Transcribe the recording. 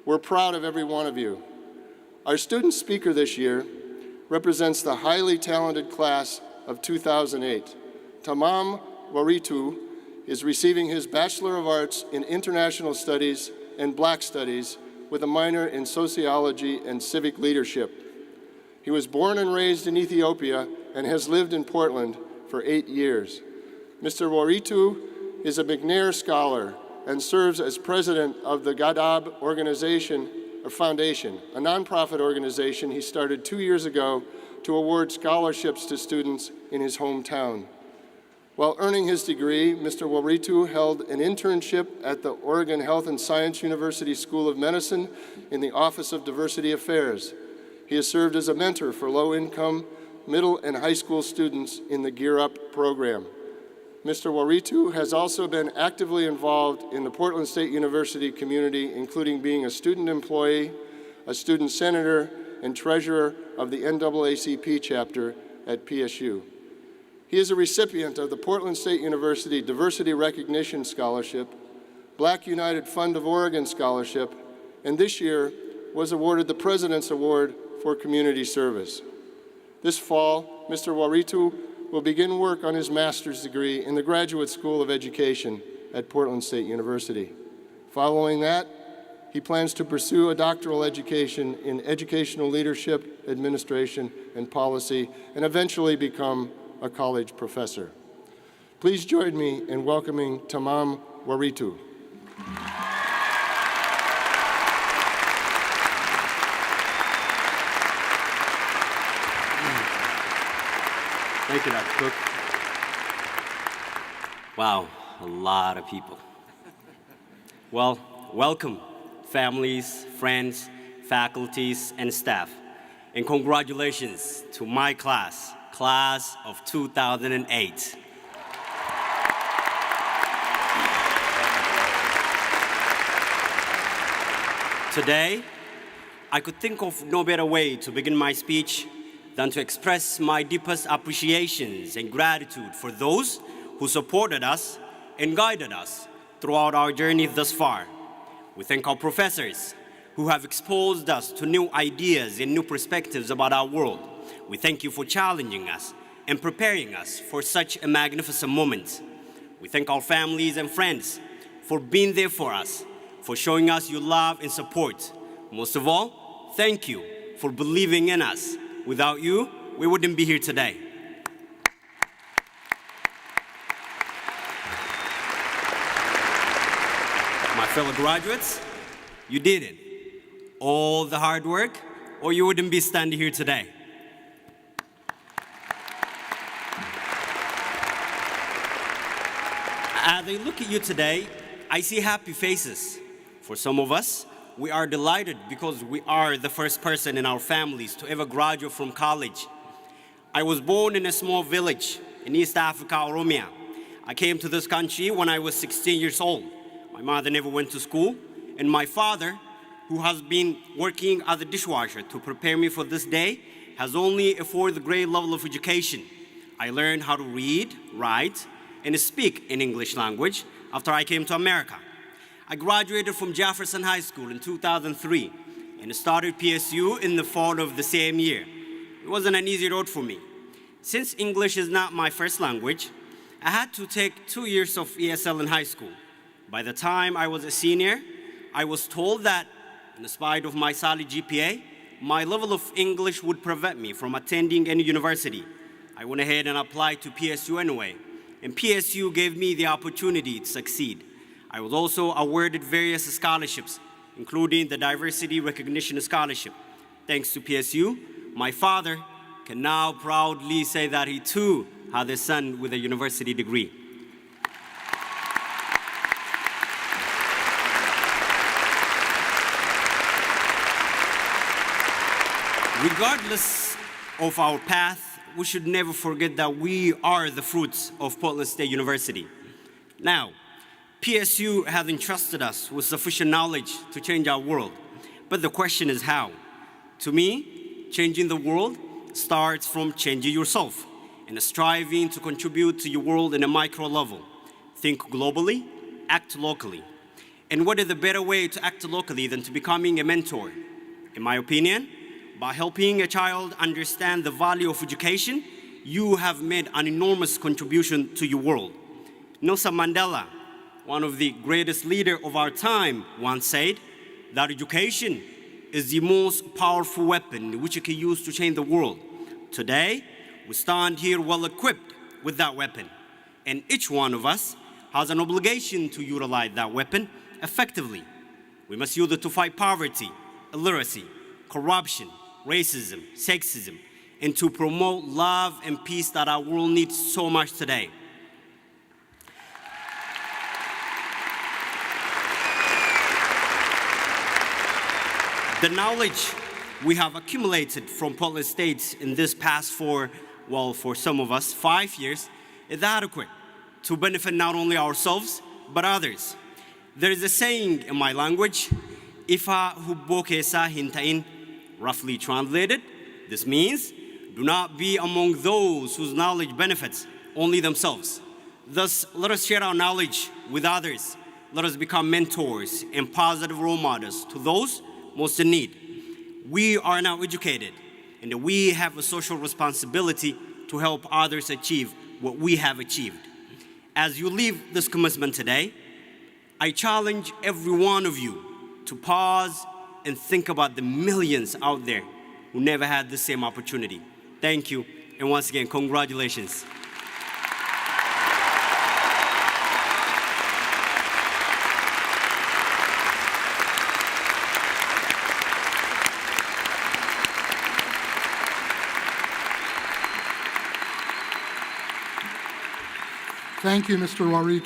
We're proud of every one of you. Our student speaker this year represents the highly talented class of 2008. Tamam Waritu is receiving his Bachelor of Arts in International Studies and Black Studies with a minor in Sociology and Civic Leadership. He was born and raised in Ethiopia and has lived in Portland for 8 years. Mr. Waritu is a McNair Scholar and serves as president of the Gadab Foundation, a nonprofit organization he started 2 years ago to award scholarships to students in his hometown. While earning his degree, Mr. Waritu held an internship at the Oregon Health and Science University School of Medicine in the Office of Diversity Affairs. He has served as a mentor for low-income middle and high school students in the Gear Up program. Mr. Waritu has also been actively involved in the Portland State University community, including being a student employee, a student senator, and treasurer of the NAACP chapter at PSU. He is a recipient of the Portland State University Diversity Recognition Scholarship, Black United Fund of Oregon Scholarship, and this year was awarded the President's Award for Community Service. This fall, Mr. Waritu will begin work on his master's degree in the Graduate School of Education at Portland State University. Following that, he plans to pursue a doctoral education in educational leadership, administration, and policy, and eventually become a college professor. Please join me in welcoming Tamam Waritu. Thank you, Dr. Cook. Wow, a lot of people. Well, welcome, families, friends, faculties, and staff. And congratulations to my class of 2008. Today, I could think of no better way to begin my speech than to express my deepest appreciations and gratitude for those who supported us and guided us throughout our journey thus far. We thank our professors who have exposed us to new ideas and new perspectives about our world. We thank you for challenging us and preparing us for such a magnificent moment. We thank our families and friends for being there for us, for showing us your love and support. Most of all, thank you for believing in us. Without you, we wouldn't be here today. My fellow graduates, you did it. All the hard work, or you wouldn't be standing here today. As I look at you today, I see happy faces. For some of us, we are delighted because we are the first person in our families to ever graduate from college. I was born in a small village in East Africa, Oromia. I came to this country when I was 16 years old. My mother never went to school, and my father, who has been working as a dishwasher to prepare me for this day, has only a fourth grade level of education. I learned how to read, write, and speak in English language after I came to America. I graduated from Jefferson High School in 2003 and started PSU in the fall of the same year. It wasn't an easy road for me. Since English is not my first language, I had to take 2 years of ESL in high school. By the time I was a senior, I was told that, in spite of my solid GPA, my level of English would prevent me from attending any university. I went ahead and applied to PSU anyway, and PSU gave me the opportunity to succeed. I was also awarded various scholarships, including the Diversity Recognition Scholarship. Thanks to PSU, my father can now proudly say that he too had a son with a university degree. Regardless of our path, we should never forget that we are the fruits of Portland State University. Now, PSU has entrusted us with sufficient knowledge to change our world. But the question is how? To me, changing the world starts from changing yourself and striving to contribute to your world in a micro level. Think globally, act locally. And what is the better way to act locally than to becoming a mentor? In my opinion, by helping a child understand the value of education, you have made an enormous contribution to your world. Nelson Mandela, one of the greatest leaders of our time, once said that education is the most powerful weapon which you can use to change the world. Today, we stand here well equipped with that weapon, and each one of us has an obligation to utilize that weapon effectively. We must use it to fight poverty, illiteracy, corruption, racism, sexism, and to promote love and peace that our world needs so much today. The knowledge we have accumulated from Portland State in this past for some of us, 5 years, is adequate to benefit not only ourselves, but others. There is a saying in my language, ifa hubbo keessa hin ta'in, roughly translated. This means, do not be among those whose knowledge benefits only themselves. Thus, let us share our knowledge with others. Let us become mentors and positive role models to those most in need. We are now educated, and we have a social responsibility to help others achieve what we have achieved. As you leave this commencement today, I challenge every one of you to pause and think about the millions out there who never had the same opportunity. Thank you, and once again, congratulations. Thank you, Mr. Wari.